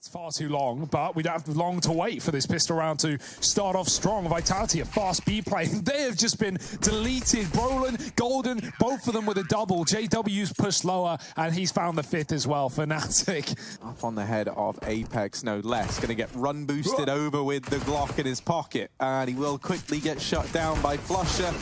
It's far too long, but we don't have long to wait for this pistol round to start off strong. Vitality, a fast B play. They have just been deleted. Brolin, Golden, both of them with a double. JW's pushed lower, and he's found the fifth as well. Fnatic. Up on the head of Apex, no less. Going to get run boosted over with the Glock in his pocket. And he will quickly get shut down by Flusher.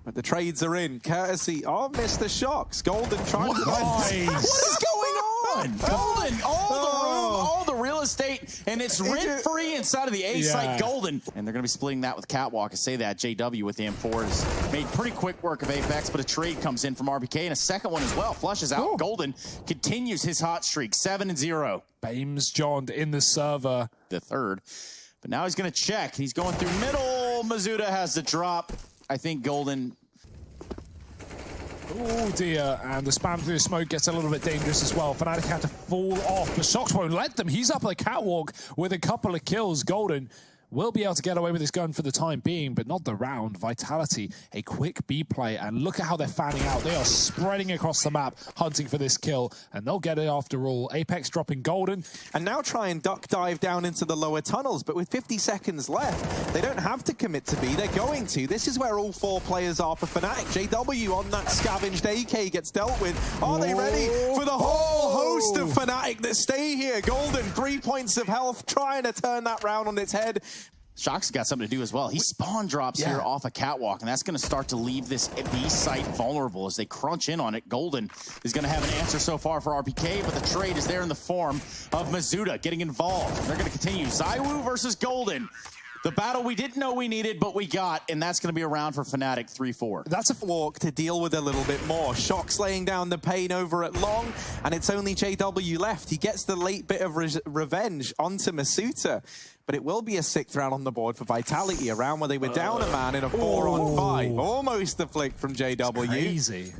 But the trades are in, courtesy of Mr. Shocks. Golden trying to... What is going on? Golden, all the real estate, and it's rent-free inside of the A site. Golden. And they're going to be splitting that with Catwalk. I say that. JW with the M4 has made pretty quick work of Apex, but a trade comes in from RBK, and a second one as well. Flush is out. Golden continues his hot streak, 7-0. Bames John in the server. The third. But now he's going to check. He's going through middle. Mizuta has the drop. I think Golden... Oh dear, and the spam through the smoke gets a little bit dangerous as well. Fnatic had to fall off, but Shocks won't let them. He's up on the catwalk with a couple of kills. Golden will be able to get away with his gun for the time being, but not the round. Vitality, a quick B play, and look at how they're fanning out. They are spreading across the map, hunting for this kill, and they'll get it after all. Apex dropping Golden. And now try and duck dive down into the lower tunnels, but with 50 seconds left, they don't have to commit to B, they're going to. This is where all four players are for Fnatic. JW on that scavenged AK gets dealt with. Are they ready for the whole host of Fnatic that stay here? Golden, 3 points of health, trying to turn that round on its head. Shocks got something to do as well. He spawn drops here off a catwalk, and that's going to start to leave this B site vulnerable as they crunch in on it. Golden is going to have an answer so far for RPK, but the trade is there in the form of Mizuta getting involved. They're going to continue. ZywOo versus Golden. The battle we didn't know we needed, but we got, and that's going to be around for Fnatic 3-4. That's a walk to deal with a little bit more. Shocks laying down the pain over at long, and it's only JW left. He gets the late bit of revenge onto Mizuta, but it will be a 6th round on the board for Vitality, a round where they were down a man in a 4-on-5. Almost the flick from JW. Crazy.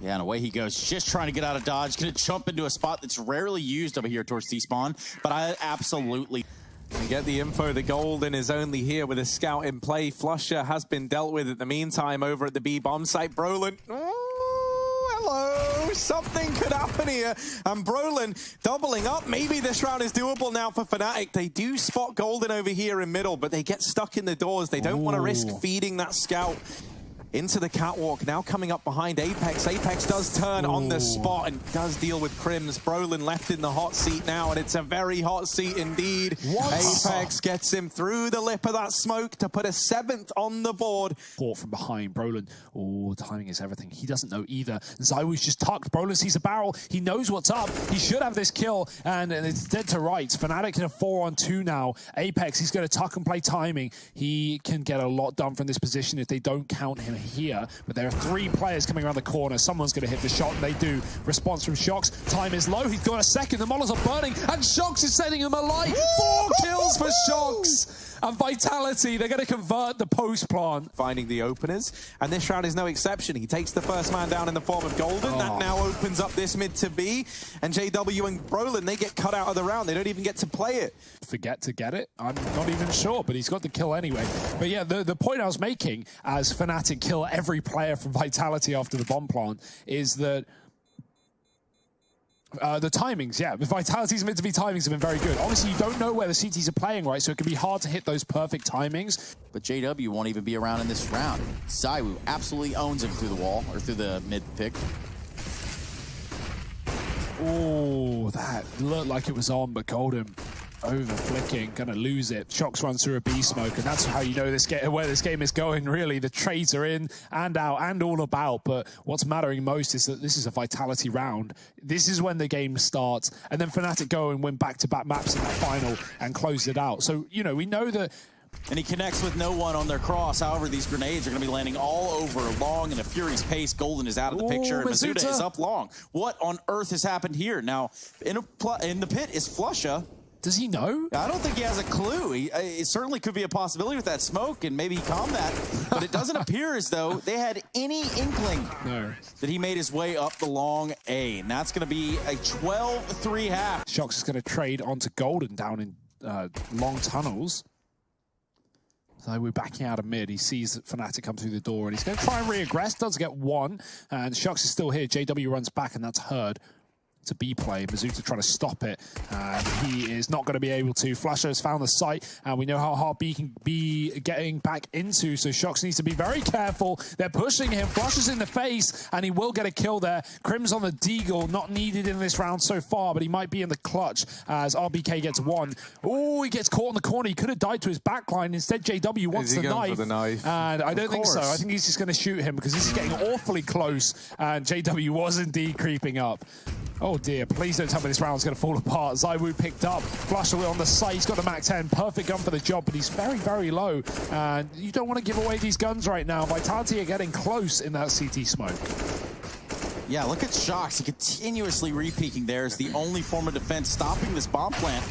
Yeah, and away he goes, just trying to get out of dodge. Going to jump into a spot that's rarely used over here towards C-spawn, but I absolutely... We get the info that Golden is only here with a scout in play. Flusher has been dealt with at the meantime over at the B bomb site. Brolin, hello, something could happen here. And Brolin doubling up. Maybe this round is doable now for Fnatic. They do spot Golden over here in middle, but they get stuck in the doors. They don't want to risk feeding that scout into the catwalk. Now coming up behind Apex. Apex does turn on the spot and does deal with Crims. Brolin left in the hot seat now, and it's a very hot seat indeed. Apex gets him through the lip of that smoke to put a 7th on the board. Port from behind. Brolin, timing is everything. He doesn't know either. ZywOo's just tucked. Brolin sees a barrel. He knows what's up. He should have this kill, and it's dead to rights. Fnatic in a 4-on-2 now. Apex, he's going to tuck and play timing. He can get a lot done from this position if they don't count him here, but there are 3 players coming around the corner. Someone's going to hit the shot, and they do. Response from Shocks. Time is low. He's got a second. The models are burning, and Shocks is sending him a light. 4 kills for Shocks. And Vitality, they're going to convert the post plant. Finding the openers, and this round is no exception. He takes the first man down in the form of Golden. That now opens up this mid to B, and JW and Brolin, they get cut out of the round. They don't even get to play it. Forget to get it? I'm not even sure, but he's got the kill anyway. But yeah, the point I was making as Fnatic kill every player from Vitality after the bomb plant is that the timings, the Vitality's meant to be timings have been very good. Obviously, you don't know where the CTs are playing, right? So it can be hard to hit those perfect timings. But JW won't even be around in this round. ZywOo absolutely owns him through the wall, or through the mid pick. Oh, that looked like it was on, but Golden over flicking, gonna lose it. Shocks runs through a B smoke, and that's how you know where this game is going, really. The trades are in and out and all about, but what's mattering most is that this is a Vitality round. This is when the game starts, and then Fnatic go and win back-to-back maps in that final and close it out. So, you know, we know that. And he connects with no one on their cross. However, these grenades are going to be landing all over long in a furious pace. Golden is out of the picture, and Mizuta is up long. What on earth has happened here? Now, in the pit is Flusha. Does he know? I don't think he has a clue. It certainly could be a possibility with that smoke, and maybe he calmed that. But it doesn't appear as though they had any inkling that he made his way up the long A. And that's going to be a 12-3 half. Shocks is going to trade onto Golden down in long tunnels. So we're backing out of mid. He sees that Fnatic come through the door, and he's going to try and re-aggress. Does get 1, and Shocks is still here. JW runs back, and that's Herd. to B play. Mizuta trying to stop it, and he is not going to be able to. Flasher has found the site, and we know how hard B can be getting back into, so Shox needs to be very careful. They're pushing him. Flasher's in the face, and he will get a kill there. Crim's on the Deagle, not needed in this round so far, but he might be in the clutch as RBK gets one. Oh, he gets caught in the corner. He could have died to his backline. Instead, JW wants the knife. And I don't think so. I think he's just going to shoot him because this is getting awfully close, and JW was indeed creeping up. Oh dear, please don't tell me this round's going to fall apart. ZywOo picked up, Flasher on the site, he's got the Mac 10, perfect gun for the job, but he's very, very low. And you don't want to give away these guns right now. Vitality are getting close in that CT smoke. Yeah, look at Shox. He continuously re-peeking there is the only form of defense stopping this bomb plant.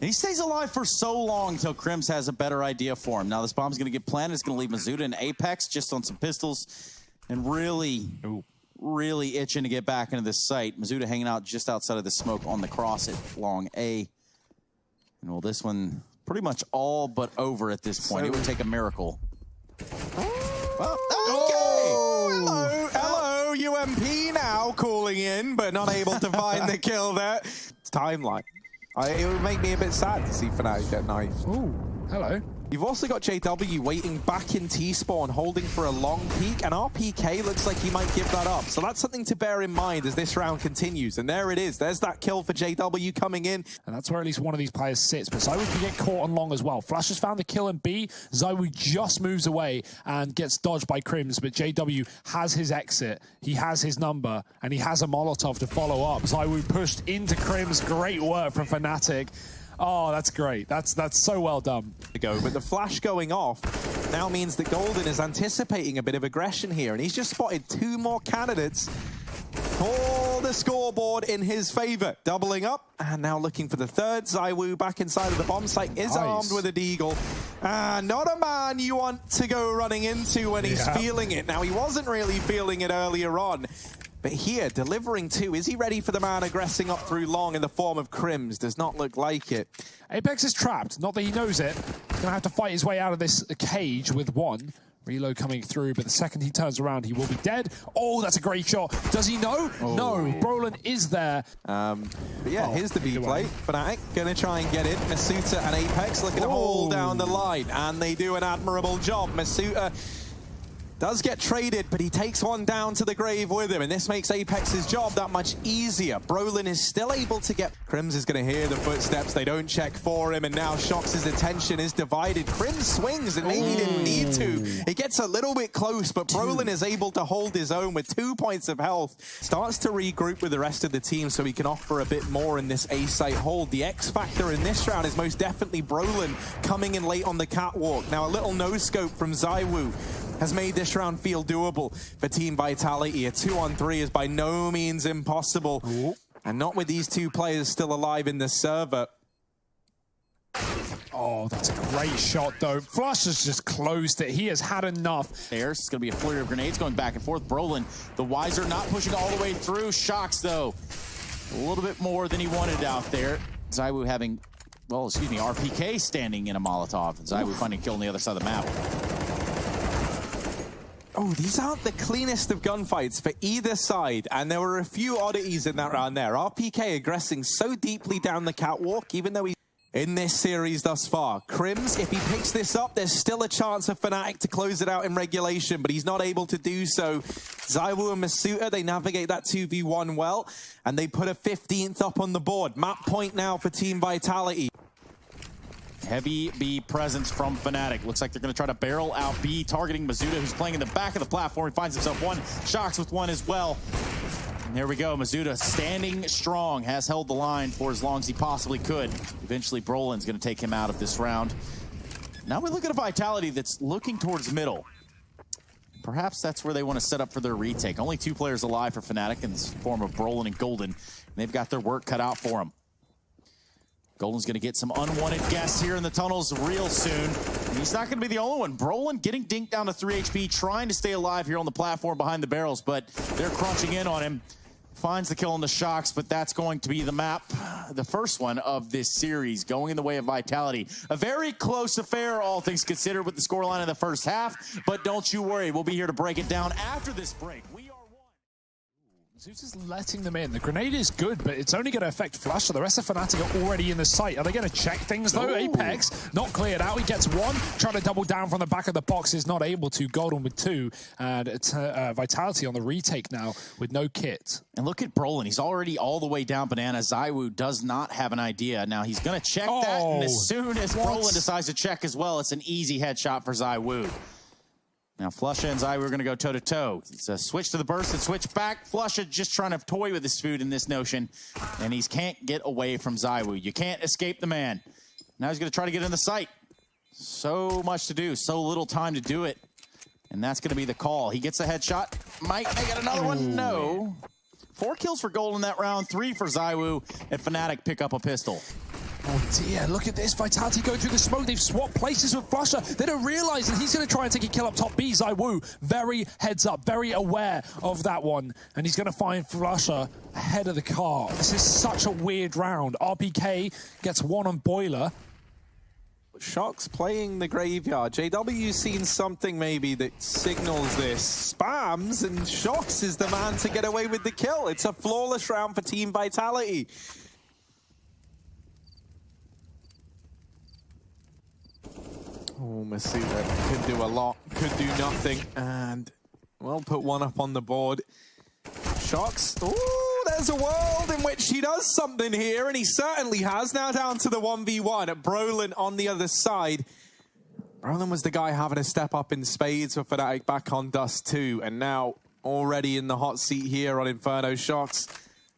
And he stays alive for so long until Crims has a better idea for him. Now this bomb's going to get planted. It's going to leave Mizuta in Apex just on some pistols and really itching to get back into this site. Mizuta hanging out just outside of the smoke on the cross at long A. And well, this one pretty much all but over at this point. It would take a miracle. Well, okay. Hello, UMP now calling in, but not able to find the kill there. It's timeline. It would make me a bit sad to see Fnatic get knifed. Ooh, hello. You've also got JW waiting back in T-spawn, holding for a long peek, and RPK looks like he might give that up. So that's something to bear in mind as this round continues. And there it is. There's that kill for JW coming in. And that's where at least one of these players sits. But ZywOo can get caught on long as well. Flash has found the kill in B. ZywOo just moves away and gets dodged by Crims. But JW has his exit. He has his number. And he has a Molotov to follow up. ZywOo pushed into Crims. Great work from Fnatic. Oh, that's great. That's so well done. But the flash going off now means that Golden is anticipating a bit of aggression here, and he's just spotted two more candidates for the scoreboard in his favor. Doubling up, and now looking for the third. ZywOo back inside of the bomb site is armed with a Deagle. Not a man you want to go running into when he's feeling it. Now, he wasn't really feeling it earlier on. But here, delivering two. Is he ready for the man aggressing up through long in the form of Crims? Does not look like it. Apex is trapped. Not that he knows it. He's going to have to fight his way out of this cage with one. Reload coming through, but the second he turns around, he will be dead. Oh, that's a great shot. Does he know? Oh. No. Brolin is there. But yeah, here's the B play. Fnatic going to try and get in. Mizuta and Apex looking to hold down the line, and they do an admirable job. Mizuta does get traded, but he takes one down to the grave with him, and this makes Apex's job that much easier. Brolin is still able to get... Crims is going to hear the footsteps. They don't check for him, and now Shox's attention is divided. Crims swings, and maybe he didn't need to. It gets a little bit close, but Brolin is able to hold his own with 2 points of health. Starts to regroup with the rest of the team so he can offer a bit more in this A-site hold. The X factor in this round is most definitely Brolin coming in late on the catwalk. Now, a little no-scope from ZywOo has made this round feel doable for Team Vitality. A 2-on-3 is by no means impossible. Ooh. And not with these two players still alive in the server. Oh, that's a great shot, though. Flush has just closed it. He has had enough. There's going to be a flurry of grenades going back and forth. Brolin, the wiser, not pushing all the way through. Shox, though, a little bit more than he wanted out there. ZywOo having, well, excuse me, RPK standing in a Molotov. ZywOo finding a kill on the other side of the map. Oh, these aren't the cleanest of gunfights for either side, and there were a few oddities in that round there. RPK aggressing so deeply down the catwalk, even though he's in this series thus far. Crims, if he picks this up, there's still a chance of Fnatic to close it out in regulation, but he's not able to do so. ZywOo and Mizuta, they navigate that 2v1 well, and they put a 15th up on the board. Map point now for Team Vitality. Heavy B presence from Fnatic. Looks like they're going to try to barrel out B, targeting Mizuta, who's playing in the back of the platform. He finds himself one. Shox with one as well. And there we go. Mizuta standing strong, has held the line for as long as he possibly could. Eventually, Brolin's going to take him out of this round. Now we look at a Vitality that's looking towards middle. Perhaps that's where they want to set up for their retake. Only two players alive for Fnatic in the form of Brolin and Golden. And they've got their work cut out for them. Golden's going to get some unwanted guests here in the tunnels real soon. And he's not going to be the only one. Brolin getting dinked down to 3 HP, trying to stay alive here on the platform behind the barrels, but they're crunching in on him. Finds the kill on the Shox, but that's going to be the map, the first one of this series, going in the way of Vitality. A very close affair, all things considered, with the scoreline in the first half, but don't you worry, we'll be here to break it down after this break. We are Zeus is letting them in. The grenade is good, but it's only going to affect Flusher. The rest of Fnatic are already in the site. Are they going to check things, though? Ooh. Apex, not cleared out. He gets one. Trying to double down from the back of the box, is not able to. Golden with two. And it's Vitality on the retake now with no kit. And look at Brolin. He's already all the way down banana. ZywOo does not have an idea. Now he's going to check that, and as soon as Brolin decides to check as well, it's an easy headshot for ZywOo. Now, Flusha and ZywOo are going to go toe-to-toe. It's a switch to the burst and switch back. Flusha just trying to toy with his food in this notion, and he can't get away from ZywOo. You can't escape the man. Now he's going to try to get in the site. So much to do, so little time to do it. And that's going to be the call. He gets a headshot. Might make it another one. No. 4 kills for Gold in that round, 3 for ZywOo, and Fnatic pick up a pistol. Oh dear, look at this. Vitality go through the smoke. They've swapped places with Flusher. They don't realize that he's going to try and take a kill up top B. ZywOo, very heads up, very aware of that one. And he's going to find Flusher ahead of the car. This is such a weird round. RPK gets one on Boiler. Shox playing the graveyard. JW's seen something maybe that signals this. Spams, and Shox is the man to get away with the kill. It's a flawless round for Team Vitality. Oh, Masuda could do a lot, could do nothing, and well, put one up on the board. Shox, ooh, there's a world in which he does something here, and he certainly has. Now down to the 1v1. Brolin on the other side. Brolin was the guy having to step up in spades for Fnatic back on Dust 2, and now already in the hot seat here on Inferno. Shox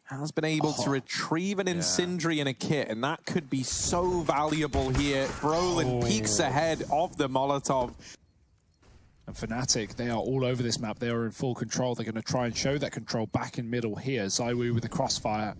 has been able to retrieve an Incendiary and a kit, and that could be so valuable here. Brolin peeks ahead of the Molotov. And Fnatic, they are all over this map. They are in full control. They're going to try and show that control back in middle here. ZywOo with the crossfire.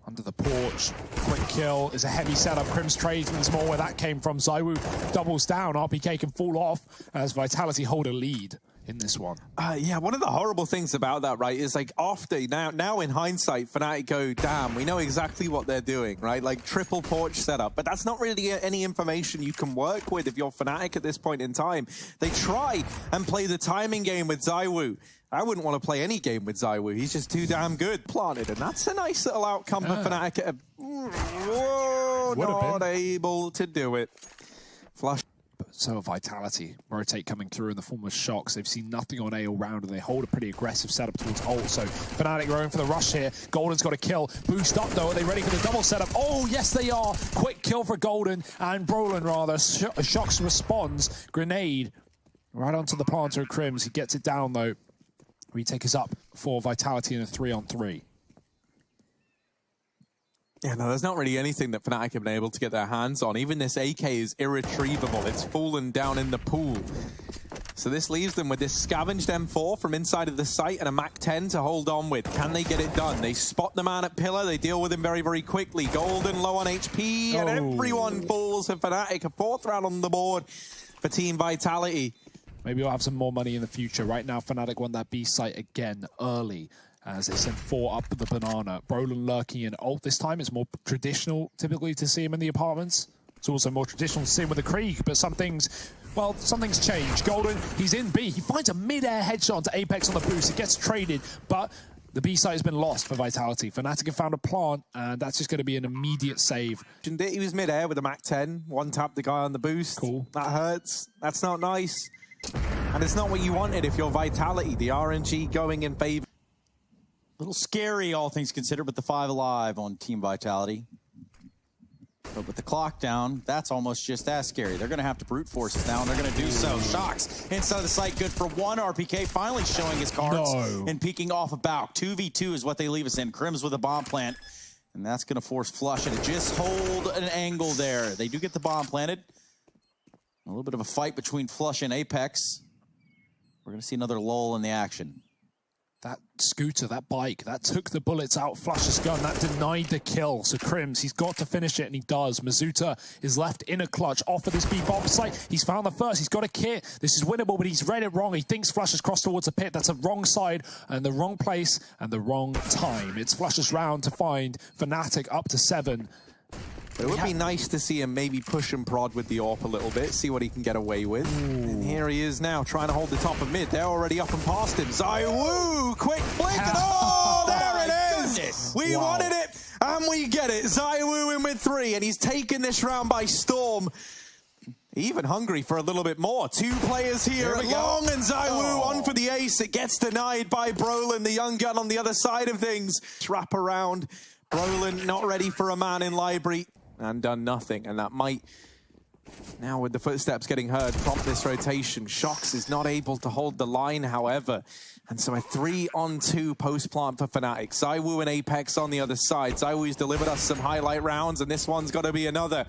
Under the porch. Quick kill is a heavy setup. Crim's Tradesman's more where that came from. ZywOo doubles down. RPK can fall off as Vitality hold a lead in this one. Yeah, one of the horrible things about that, right, is like after, now in hindsight, Fnatic go, damn, we know exactly what they're doing, right? Like triple porch setup, but that's not really any information you can work with if you're Fnatic at this point in time. They try and play the timing game with ZywOo. I wouldn't want to play any game with ZywOo. He's just too damn good. Planted, and that's a nice little outcome for Fnatic. Whoa, not able to do it. Flush. So Vitality, rotate coming through in the form of Shox. They've seen nothing on A all round, and they hold a pretty aggressive setup towards ult. So Fnatic going for the rush here. Golden's got a kill. Boost up, though. Are they ready for the double setup? Oh, yes, they are. Quick kill for Golden, and Brolin, rather. Shox responds. Grenade right onto the planter of Crims. He gets it down, though. Retake is up for Vitality in a 3-on-3. Yeah, no, there's not really anything that Fnatic have been able to get their hands on. Even this AK is irretrievable. It's fallen down in the pool. So this leaves them with this scavenged M4 from inside of the site and a MAC-10 to hold on with. Can they get it done? They spot the man at pillar. They deal with him very, very quickly. Golden low on HP, and everyone falls for Fnatic. A 4th round on the board for Team Vitality. Maybe we'll have some more money in the future. Right now, Fnatic won that B site again early, as they send 4 up the banana. Brolin lurking in ult this time. It's more traditional, typically, to see him in the apartments. It's also more traditional to see him with the Krieg, but some things, well, something's changed. Golden, he's in B. He finds a mid-air headshot to Apex on the boost. It gets traded, but the B site has been lost for Vitality. Fnatic have found a plant, and that's just going to be an immediate save. He was mid-air with a MAC-10. One-tap the guy on the boost. Cool. That hurts. That's not nice. And it's not what you wanted if you're Vitality. The RNG going in favor. A little scary, all things considered, but the 5 alive on Team Vitality. But with the clock down, that's almost just as scary. They're going to have to brute force it now, and they're going to do so. Shox inside the site, good for 1. RPK finally showing his cards and peeking off about. 2v2 is what they leave us in. Crims with a bomb plant, and that's going to force Flusha to just hold an angle there. They do get the bomb planted. A little bit of a fight between Flusha and Apex. We're going to see another lull in the action. That scooter, that bike, that took the bullets out of Flusha's gun. That denied the kill. So Crims, he's got to finish it, and he does. Mazuta is left in a clutch off of this B-bomb site. He's found the first. He's got a kit. This is winnable, but he's read it wrong. He thinks Flusha's crossed towards a pit. That's a wrong side and the wrong place and the wrong time. It's Flusha's round to find Fnatic up to 7. But it would be nice to see him maybe push and prod with the AWP a little bit, see what he can get away with. And here he is now, trying to hold the top of mid. They're already up and past him. ZywOo, quick blink, and oh, there it is! Goodness. We wanted it, and we get it. ZywOo in with 3, and he's taken this round by storm. Even hungry for a little bit more. 2 players here at long, and ZywOo on for the ace. It gets denied by Brolin, the young gun on the other side of things. Wrap around. Brolin not ready for a man in library and done nothing. And that might, now with the footsteps getting heard, prompt this rotation. Shox is not able to hold the line, however. And so a 3-on-2 post-plant for Fnatic. ZywOo and Apex on the other side. ZywOo's delivered us some highlight rounds, and this one's got to be another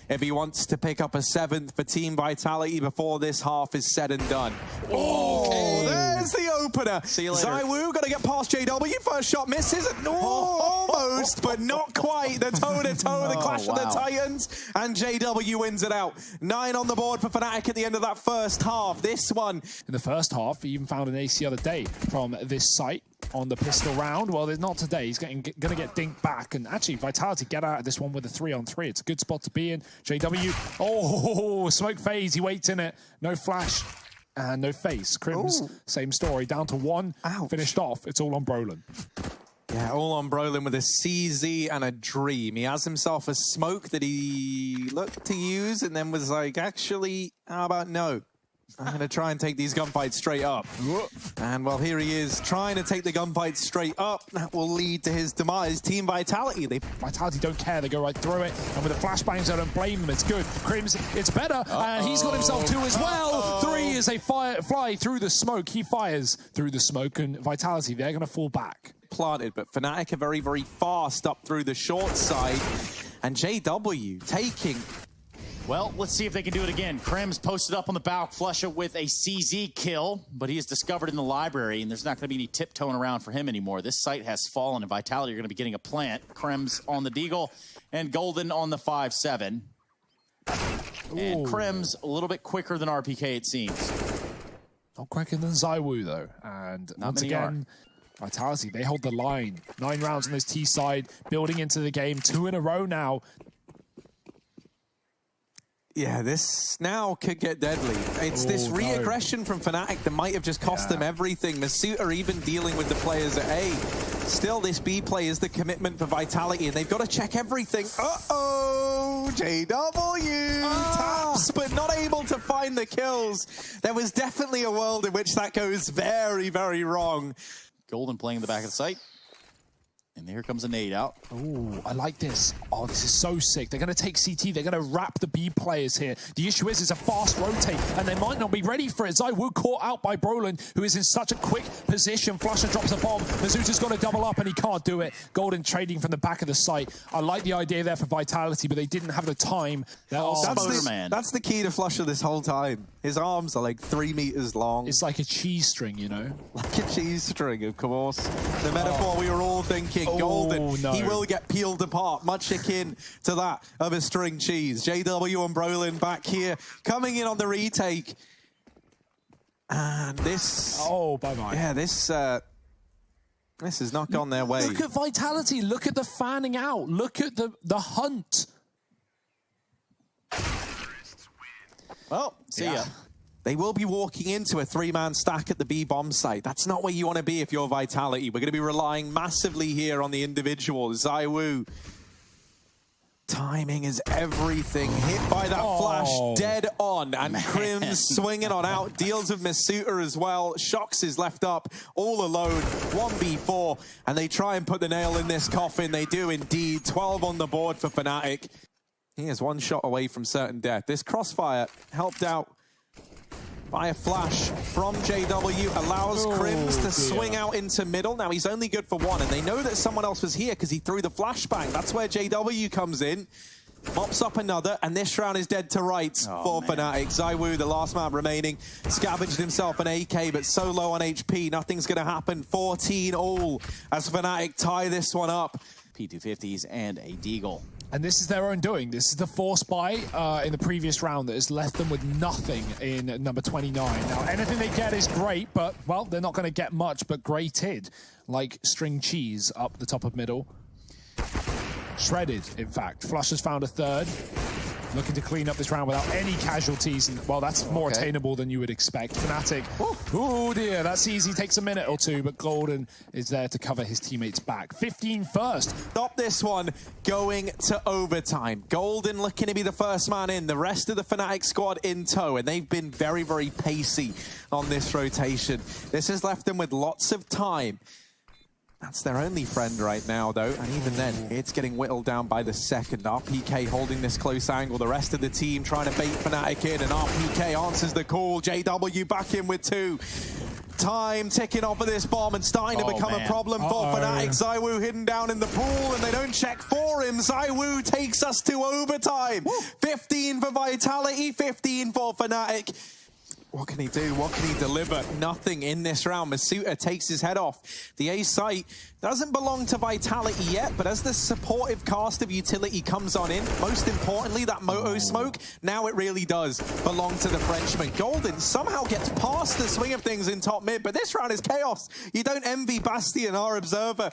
if he wants to pick up a 7th for Team Vitality before this half is said and done. Oh, there's the opener. See you later. ZywOo got to get past JW. First shot misses. Almost, but not quite. The toe-to-toe, the clash of the Titans, and JW wins it out. 9 on the board for Fnatic at the end of that first half. This one. In the first half, he even found an ace the other day from this site on the pistol round. Well, not today. He's going to get dinked back. And actually, Vitality get out of this one with a 3-on-3. It's a good spot to be in. JW, oh, smoke phase. He waits in it. No flash and no face. Crims, same story. Down to 1. Ouch. Finished off. It's all on Brolin. Yeah, all on Brolin with a CZ and a dream. He has himself a smoke that he looked to use and then was like, actually, how about no? I'm going to try and take these gunfights straight up. And well, here he is trying to take the gunfights straight up. That will lead to his demise. Team Vitality. Vitality don't care. They go right through it. And with the flashbangs, I don't blame them. It's good. Crims, it's better. And he's got himself 2 as well. 3 as they fly through the smoke. He fires through the smoke. And Vitality, they're going to fall back. Planted, but Fnatic are very, very fast up through the short side. And JW taking... Well, let's see if they can do it again. Crims posted up on the bow, Flusha with a CZ kill, but he is discovered in the library, and there's not going to be any tiptoeing around for him anymore. This site has fallen, and Vitality are going to be getting a plant. Crims on the Deagle, and Golden on the 5-7. And Crims a little bit quicker than RPK, it seems. Not quicker than ZywOo, though. And once again, Vitality, they hold the line. 9 rounds on this T side, building into the game. 2 in a row now. Yeah, this now could get deadly. It's this re-aggression from Fnatic that might have just cost them everything. Masuta even dealing with the players at A. Still, this B play is the commitment for Vitality, and they've got to check everything. Uh-oh! JW taps, but not able to find the kills. There was definitely a world in which that goes very, very wrong. Golden playing in the back of the site. And here comes a nade out. Oh, I like this. Oh, this is so sick. They're going to take CT. They're going to wrap the B players here. The issue is it's a fast rotate, and they might not be ready for it. ZywOo caught out by Brolin, who is in such a quick position. Flusha drops a bomb. Mazuta's got to double up, and he can't do it. Golden trading from the back of the site. I like the idea there for Vitality, but they didn't have the time. That's the key to Flusha this whole time. His arms are like 3 meters long. It's like a cheese string, you know? Like a cheese string, of course. The metaphor we were all thinking. Golden, he will get peeled apart, much akin to that of a string cheese. JW and Brolin back here, coming in on the retake. And this... Oh, bye-bye. Yeah, this has not gone their way. Look at Vitality. Look at the fanning out. Look at the hunt. Well, see ya. They will be walking into a 3-man stack at the B bomb site. That's not where you want to be if you're Vitality. We're going to be relying massively here on the individuals. ZywOo. Timing is everything. Hit by that flash, dead on. And Crims swinging on out. Deals with Masuta as well. Shox is left up all alone. 1v4. And they try and put the nail in this coffin. They do indeed. 12 on the board for Fnatic. He is 1 shot away from certain death. This crossfire helped out by a flash from JW, allows Crims to swing out into middle. Now, he's only good for 1, and they know that someone else was here because he threw the flashbang. That's where JW comes in, mops up another, and this round is dead to rights for Fnatic. ZywOo, the last man remaining, scavenged himself an AK, but so low on HP, nothing's going to happen. 14 all as Fnatic tie this one up. P250s and a Deagle. And this is their own doing. This is the force buy in the previous round that has left them with nothing in number 29. Now, anything they get is great, but, well, they're not going to get much but grated, like string cheese up the top of middle. Shredded, in fact. Flush has found a third. Looking to clean up this round without any casualties. And, well, that's more attainable than you would expect. Fnatic, oh dear, that's easy. Takes a minute or two, but Golden is there to cover his teammates back. 15 first. Stop this one going to overtime. Golden looking to be the first man in. The rest of the Fnatic squad in tow, and they've been very, very pacey on this rotation. This has left them with lots of time. That's their only friend right now, though, and even then, it's getting whittled down by the second. RPK holding this close angle, the rest of the team trying to bait Fnatic in, and RPK answers the call. JW back in with 2. Time ticking off of this bomb and starting to become a problem for Fnatic. ZywOo hidden down in the pool, and they don't check for him. ZywOo takes us to overtime. 15 for Vitality, 15 for Fnatic. What can he do? What can he deliver? Nothing in this round. Masuta takes his head off. The A site doesn't belong to Vitality yet, but as the supportive cast of utility comes on in, most importantly, that Moto smoke, now it really does belong to the Frenchman. Golden somehow gets past the swing of things in top mid, but this round is chaos. You don't envy Bastion, our observer.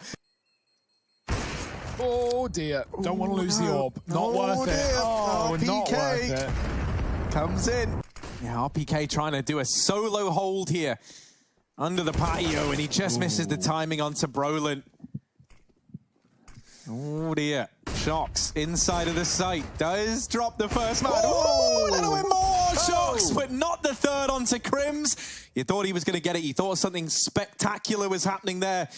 Oh dear, don't want to lose the orb. Not worth it. Oh, not worth it. Comes in. Yeah, RPK trying to do a solo hold here under the patio, and he just misses the timing onto Brolin. Oh dear. Shocks inside of the site. Does drop the first man. Oh, a little bit more Shocks, but not the third onto Crims. You thought he was going to get it. You thought something spectacular was happening there.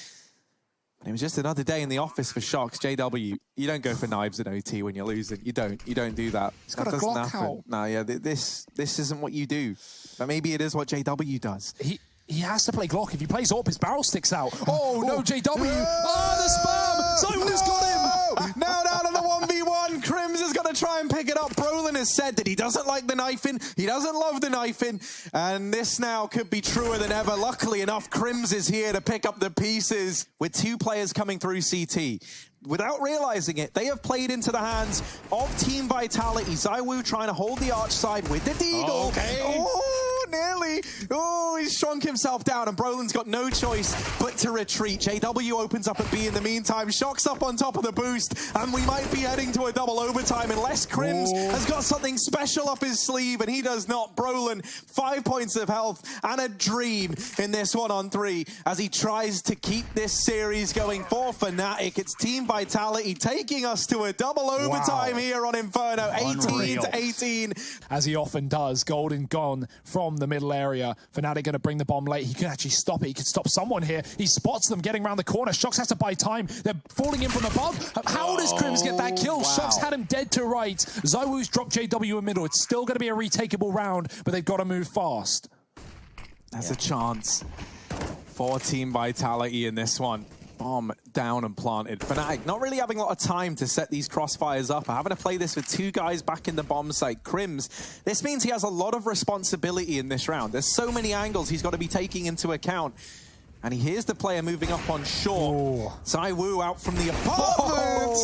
It was just another day in the office for Shocks. JW, you don't go for knives at OT when you're losing. You don't do that. He's got a Glock out. No, yeah, this isn't what you do. But maybe it is what JW does. He has to play Glock. If he plays AWP, his barrel sticks out. Oh, no, JW. Oh, the spam. ZywOo's got him. Now down to the 1v1. Crims is going to try and pick it up. Brolin has said that he doesn't like the knifing. He doesn't love the knifing. And this now could be truer than ever. Luckily enough, Crims is here to pick up the pieces with 2 players coming through CT. Without realizing it, they have played into the hands of Team Vitality. ZywOo trying to hold the arch side with the Deagle. Oh, nearly. Oh, he's shrunk himself down, and Brolin's got no choice but to retreat. JW opens up at B in the meantime. Shocks up on top of the boost, and we might be heading to a double overtime unless Crims has got something special up his sleeve, and he does not. Brolin, 5 points of health and a dream in this 1-on-3 as he tries to keep this series going for Fnatic. It's Team Vitality taking us to a double overtime here on Inferno, 18-18. As he often does, Golden gone from the middle area. Fnatic going to bring the bomb late. He can actually stop it. He can stop someone here. He spots them getting around the corner. Shocks has to buy time. They're falling in from above. How does Crims get that kill? Shocks had him dead to right. ZywOo's dropped JW in middle. It's still going to be a retakeable round, but they've got to move fast. There's a chance for Team Vitality in this one. Bomb down and planted. Fnatic not really having a lot of time to set these crossfires up. Having to play this with 2 guys back in the bomb site. Crims, this means he has a lot of responsibility in this round. There's so many angles he's got to be taking into account. And he hears the player moving up on shore. ZywOo out from the apartment.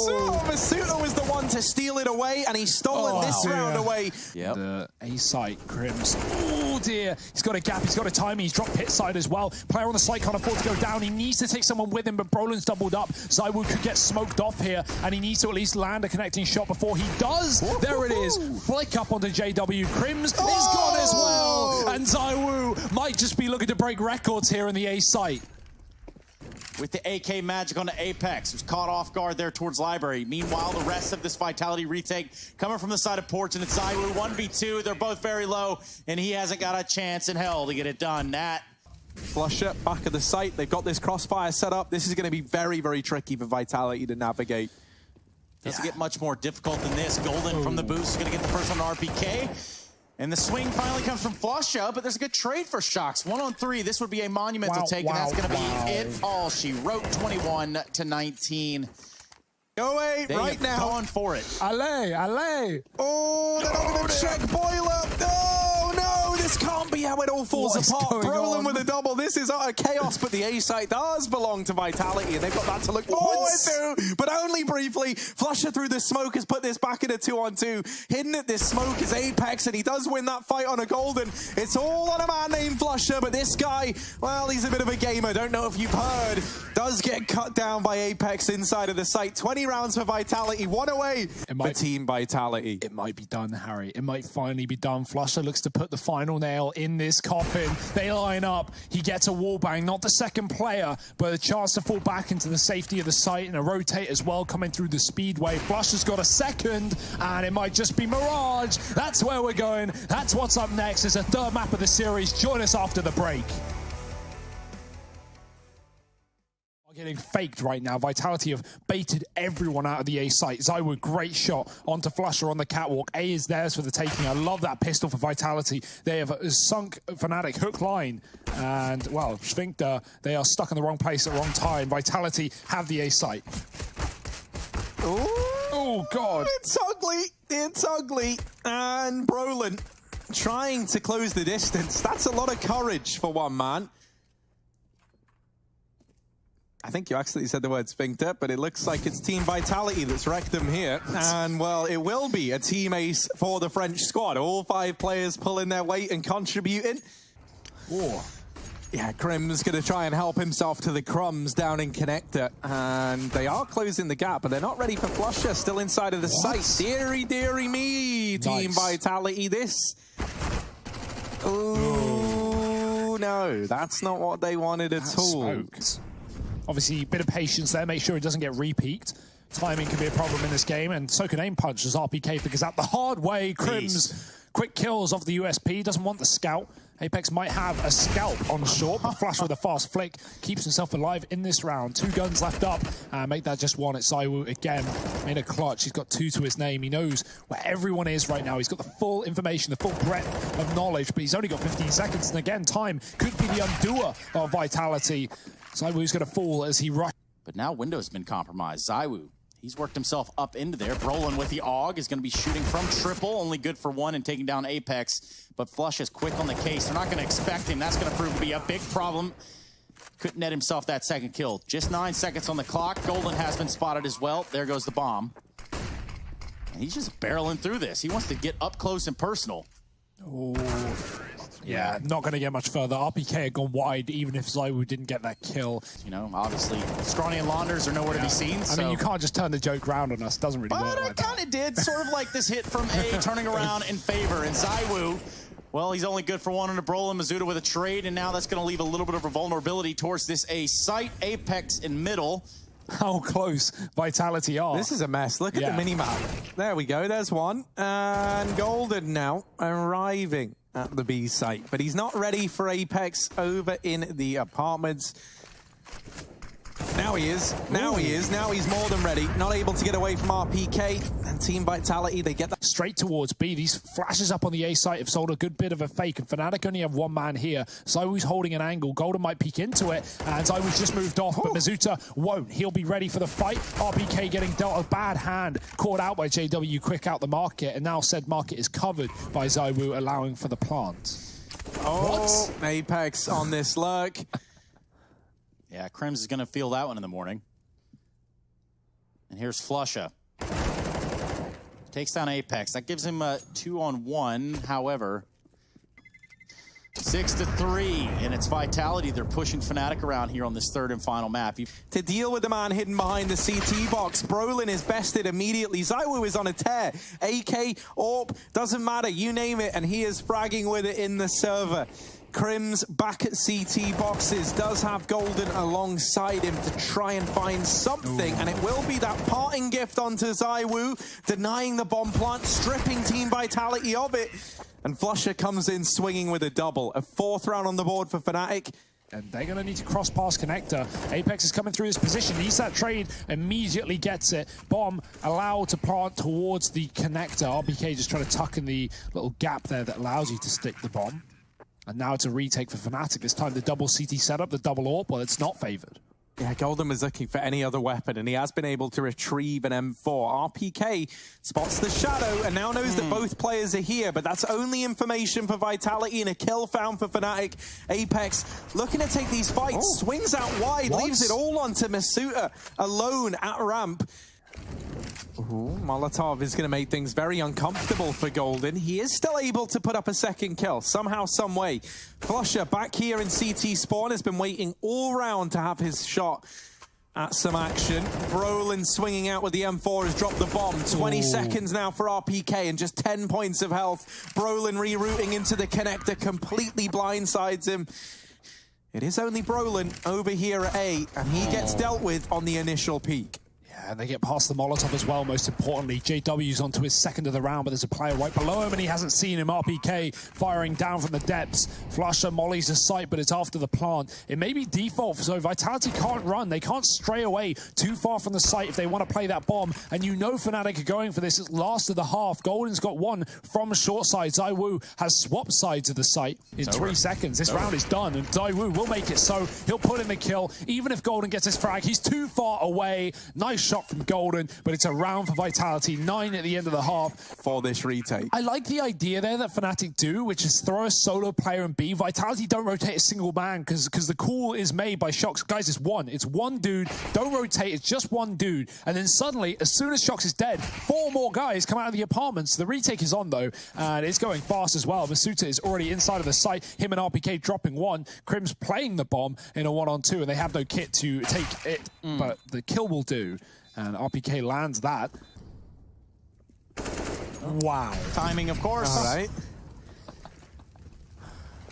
Masuta was the one to steal it away, and he's stolen this round away. Yep. The A site, Crims. Oh dear. He's got a gap. He's got a timing. He's dropped pit side as well. Player on the site can't afford to go down. He needs to take someone with him, but Brolin's doubled up. ZywOo could get smoked off here, and he needs to at least land a connecting shot before he does. There it is. Flick up onto JW. Crims is gone as well. And ZywOo might just be looking to break records here in the A site. With the AK magic on the Apex, who's caught off guard there towards Library. Meanwhile, the rest of this Vitality retake coming from the side of Porch, and it's ZywOo 1v2. They're both very low, and he hasn't got a chance in hell to get it done. That Flusher back of the site. They've got this crossfire set up. This is going to be very, very tricky for Vitality to navigate. doesn't get much more difficult than this. Golden from the boost is going to get the first one to RPK. And the swing finally comes from Flusha, but there's a good trade for Shocks. 1-on-3, this would be a monumental take, and that's going to be it all. She wrote 21-19. Go away right now. Going for it. Allez, allez. Oh, they're not going to check Boiler. Oh, no, this This can't be how it all falls apart. Brolin with a double. This is utter chaos, but the A site does belong to Vitality, and they've got that to look forward to, but only briefly. Flusher through the smoke has put this back in a 2-on-2. Hidden at this smoke is Apex, and he does win that fight on a golden. It's all on a man named Flusher, but this guy, well, he's a bit of a gamer. Don't know if you've heard. Does get cut down by Apex inside of the site. 20 rounds for Vitality, one away for Team Vitality. It might be done, Harry. It might finally be done. Flusher looks to put the final nail in this coffin. They line up. He gets a wallbang, not the second player, but a chance to fall back into the safety of the site, and a rotate as well coming through the speedway. Flusher's got a second, and it might just be Mirage. That's where we're going. That's what's up next. It's a third map of the series. Join us after the break. Getting faked right now. Vitality have baited everyone out of the A site. ZywOo, great shot onto Flusher on the catwalk. A is theirs for the taking. I love that pistol for Vitality. They have sunk Fnatic hook line, and well, Sphincter, they are stuck in the wrong place at the wrong time. Vitality have the A site. Oh God, it's ugly. It's ugly. And Brolin trying to close the distance. That's a lot of courage for one man. I think you actually said the word Sphincter, but it looks like it's Team Vitality that's wrecked them here. And, well, it will be a team ace for the French squad. All 5 players pulling their weight and contributing. Oh. Yeah, Crim's going to try and help himself to the crumbs down in Connector. And they are closing the gap, but they're not ready for Flusher. Still inside of the site. Deary, deary me, Team Vitality. This. Ooh, no, that's not what they wanted at all. Smoked. Obviously, a bit of patience there. Make sure it doesn't get repeaked. Timing can be a problem in this game, and so can aim punch as RPK figures out the hard way. Crims, quick kills off the USP, doesn't want the scout. Apex might have a scalp on short, but Flash with a fast flick keeps himself alive in this round. 2 guns left up, and make that just 1. It's ZywOo again in a clutch. He's got 2 to his name. He knows where everyone is right now. He's got the full information, the full breadth of knowledge, but he's only got 15 seconds, and again, time could be the undoer of Vitality. ZywOo's going to fall as he rushes. But now Window's been compromised. ZywOo, he's worked himself up into there. Brolin with the AUG is going to be shooting from triple, only good for 1 and taking down Apex. But Flush is quick on the case. They're not going to expect him. That's going to prove to be a big problem. Couldn't net himself that second kill. Just 9 seconds on the clock. Golden has been spotted as well. There goes the bomb. And he's just barreling through this. He wants to get up close and personal. Oh. Yeah, not going to get much further. RPK had gone wide, even if ZywOo didn't get that kill. You know, obviously, Scrawny and Launders are nowhere to be seen. I mean, you can't just turn the joke round on us. Doesn't really work like that. But I kind of did. Sort of like this hit from A turning around in favor. And ZywOo, well, he's only good for 1 on a Brolin. Mizuta with a trade, and now that's going to leave a little bit of a vulnerability towards this A site. Apex in middle. How close Vitality are. This is a mess. Look at the mini-map. There we go. There's 1. And Golden now arriving at the B site. But he's not ready for Apex over in the apartments. Now he is. Now he is. Now he's more than ready. Not able to get away from RPK. And Team Vitality, they get that. Straight towards B. These flashes up on the A site have sold a good bit of a fake. And Fnatic only have 1 man here. ZywOo's holding an angle. Golden might peek into it. And ZywOo's just moved off. But Mizuta won't. He'll be ready for the fight. RPK getting dealt a bad hand. Caught out by JW. Quick out the market. And now said market is covered by ZywOo, allowing for the plant. Oh, what? Apex on this lurk. Yeah, Crims is going to feel that one in the morning. And here's Flusha. Takes down Apex. That gives him a 2-on-1. However, 6-3, and it's Vitality. They're pushing Fnatic around here on this 3rd and final map. To deal with the man hidden behind the CT box, Brolin is bested immediately. ZywOo is on a tear. AK, AWP, doesn't matter. You name it, and he is fragging with it in the server. Crims back at CT boxes, does have Golden alongside him to try and find something, and it will be that parting gift onto ZywOo, denying the bomb plant, stripping Team Vitality of it, and Flusher comes in swinging with a double. A 4th round on the board for Fnatic. And they're going to need to cross past Connector. Apex is coming through this position. Needs that trade, immediately gets it. Bomb allowed to plant towards the Connector. RBK just trying to tuck in the little gap there that allows you to stick the bomb. And now it's a retake for Fnatic. This time the double CT setup, the double AWP, well, it's not favored. Yeah, Golden was looking for any other weapon, and he has been able to retrieve an M4. RPK spots the shadow and now knows that both players are here, but that's only information for Vitality and a kill found for Fnatic. Apex looking to take these fights, swings out wide, leaves it all onto Masuta alone at ramp. Ooh, Molotov is going to make things very uncomfortable for Golden. He is still able to put up a second kill, somehow, some way. Flusher back here in CT spawn has been waiting all round to have his shot at some action. Brolin swinging out with the M4 has dropped the bomb. 20 seconds now for RPK and just 10 points of health. Brolin rerouting into the connector, completely blindsides him. It is only Brolin over here at A, and he gets dealt with on the initial peak. And they get past the Molotov as well, most importantly. JW's onto his second of the round, but there's a player right below him, and he hasn't seen him. RPK firing down from the depths. Flusher mollies a sight, but it's after the plant. It may be default, so Vitality can't run. They can't stray away too far from the site if they want to play that bomb. And you know Fnatic are going for this. It's last of the half. Golden's got one from short side. ZywOo has swapped sides of the site in 3 seconds. This round is done, and ZywOo will make it so. He'll put in the kill. Even if Golden gets his frag, he's too far away. Nice shot from Golden, but it's a round for Vitality. 9 at the end of the half for this retake. I like the idea there that Fnatic do, which is throw a solo player in B. Vitality don't rotate a single man because the call is made by Shox. Guys, it's one dude. Don't rotate. It's just one dude. And then suddenly, as soon as Shox is dead, 4 more guys come out of the apartments. The retake is on though, and it's going fast as well. Masuta is already inside of the site. Him and RPK dropping one. Crim's playing the bomb in a 1-on-2, and they have no kit to take it, but the kill will do. And RPK lands that. Wow. Timing, of course. All right.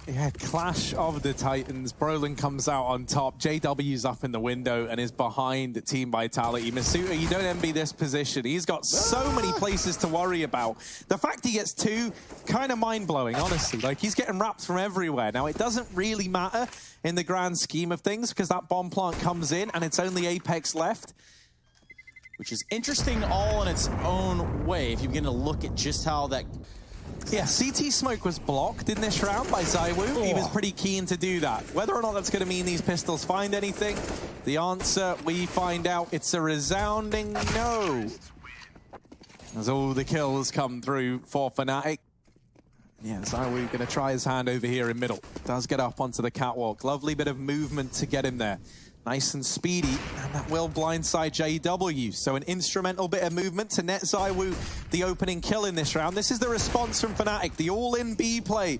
Yeah, clash of the Titans. Brolin comes out on top. JW's up in the window and is behind Team Vitality. Masuta, you don't envy this position. He's got so many places to worry about. The fact he gets 2, kind of mind-blowing, honestly. Like, he's getting wrapped from everywhere. Now, it doesn't really matter in the grand scheme of things because that bomb plant comes in and it's only Apex left. Which is interesting all in its own way, if you begin to look at just how that... Yeah, CT smoke was blocked in this round by ZywOo. He was pretty keen to do that. Whether or not that's going to mean these pistols find anything, the answer, we find out it's a resounding no. As all the kills come through for Fnatic. Yeah, ZywOo going to try his hand over here in middle. Does get up onto the catwalk. Lovely bit of movement to get him there. Nice and speedy, and that will blindside JW. So an instrumental bit of movement to net ZywOo the opening kill in this round. This is the response from Fnatic, the all-in B play.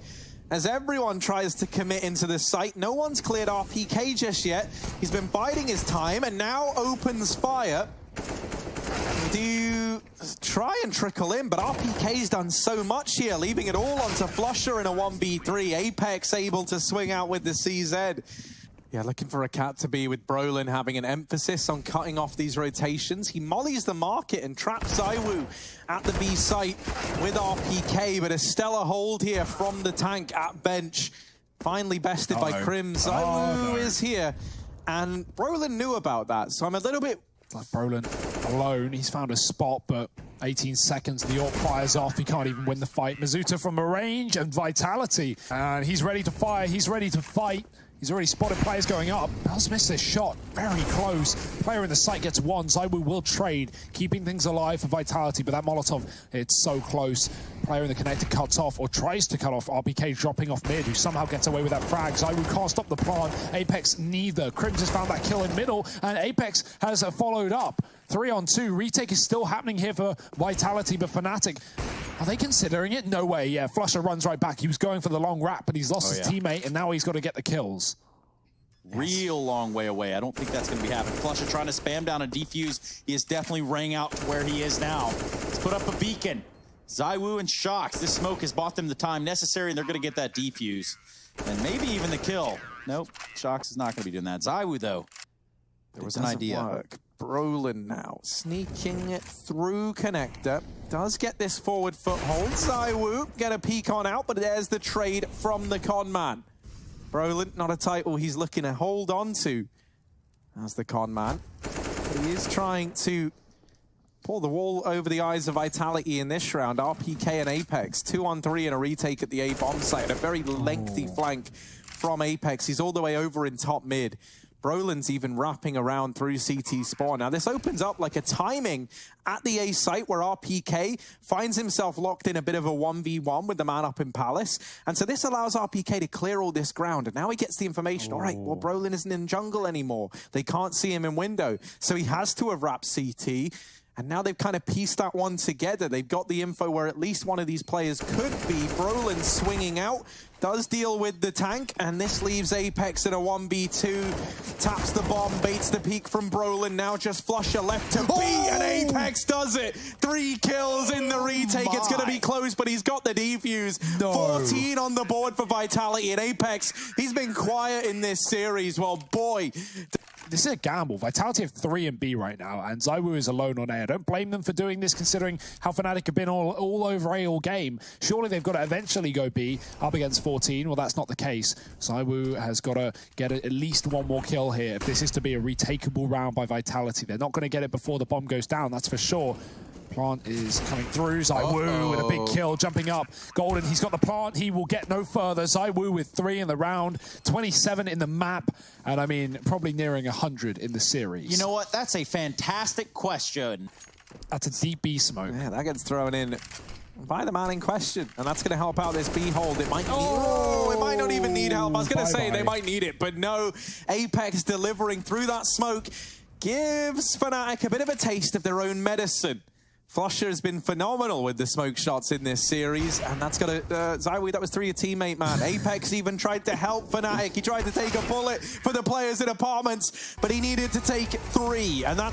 As everyone tries to commit into the site, no one's cleared RPK just yet. He's been biding his time and now opens fire. Do try and trickle in, but RPK's done so much here, leaving it all onto Flusher in a 1v3. Apex able to swing out with the CZ. Yeah, looking for a cat to be with Brolin, having an emphasis on cutting off these rotations. He mollies the market and traps ZywOo at the B site with RPK, but a stellar hold here from the tank at bench. Finally bested by Crim. ZywOo is here, and Brolin knew about that, so I'm a little bit... Like Brolin alone, he's found a spot, but 18 seconds, the AWP fires off. He can't even win the fight. Masuta from a range and Vitality, and he's ready to fire, he's ready to fight. He's already spotted players going up. Does miss this shot. Very close. Player in the site gets one. ZywOo will trade, keeping things alive for Vitality, but that Molotov, it's so close. Player in the connector cuts off, or tries to cut off. RPK dropping off mid, who somehow gets away with that frag. ZywOo can't stop the plant. Apex neither. Crims has found that kill in middle, and Apex has followed up. 3-on-2. Retake is still happening here for Vitality, but Fnatic, are they considering it? No way. Yeah, Flusher runs right back. He was going for the long wrap, but he's lost his teammate, and now he's got to get the kills. Real long way away. I don't think that's going to be happening. Flusher trying to spam down a defuse. He is definitely rang out to where he is now. Let's put up a beacon. ZywOo and Shox. This smoke has bought them the time necessary, and they're going to get that defuse. And maybe even the kill. Nope, Shox is not going to be doing that. ZywOo, though, there was an idea. Work. Brolin now sneaking it through connector. Does get this forward foothold. ZywOo get a peek on out, but there's the trade from the con man. Brolin, not a title he's looking to hold on to as the con man. He is trying to pull the wall over the eyes of Vitality in this round. RPK and Apex, 2-on-3 and a retake at the A bomb site. A very lengthy flank from Apex. He's all the way over in top mid. Brolin's even wrapping around through CT spawn. Now this opens up like a timing at the A site where RPK finds himself locked in a bit of a 1v1 with the man up in Palace. And so this allows RPK to clear all this ground. And now he gets the information, all right, well, Brolin isn't in jungle anymore. They can't see him in window. So he has to have wrapped CT. And now they've kind of pieced that one together. They've got the info where at least one of these players could be. Brolin swinging out, does deal with the tank, and this leaves Apex in a 1v2. Taps the bomb, baits the peek from Brolin. Now just Flusher left to B, and Apex does it. 3 kills in the retake. It's going to be close, but he's got the defuse. 14 on the board for Vitality, and Apex, he's been quiet in this series. Well, boy. This is a gamble. Vitality have 3 in B right now, and ZywOo is alone on A. I don't blame them for doing this, considering how Fnatic have been all over A all game. Surely they've got to eventually go B up against 14. Well, that's not the case. ZywOo has got to get at least one more kill here if this is to be a retakeable round by Vitality. They're not going to get it before the bomb goes down, that's for sure. Plant is coming through. ZywOo with a big kill, jumping up. Golden, he's got the plant. He will get no further. ZywOo with 3 in the round, 27 in the map, and I mean, probably nearing 100 in the series. You know what? That's a fantastic question. That's a deep B smoke. Yeah, that gets thrown in by the man in question, and that's going to help out this B hold. It might it might not even need help. I was going to say they might need it, but no. Apex delivering through that smoke gives Fnatic a bit of a taste of their own medicine. Flusher has been phenomenal with the smoke shots in this series, and that's got a ZywOo, that was 3 a teammate, man. Apex even tried to help Fnatic. He tried to take a bullet for the players in apartments, but he needed to take 3, and that's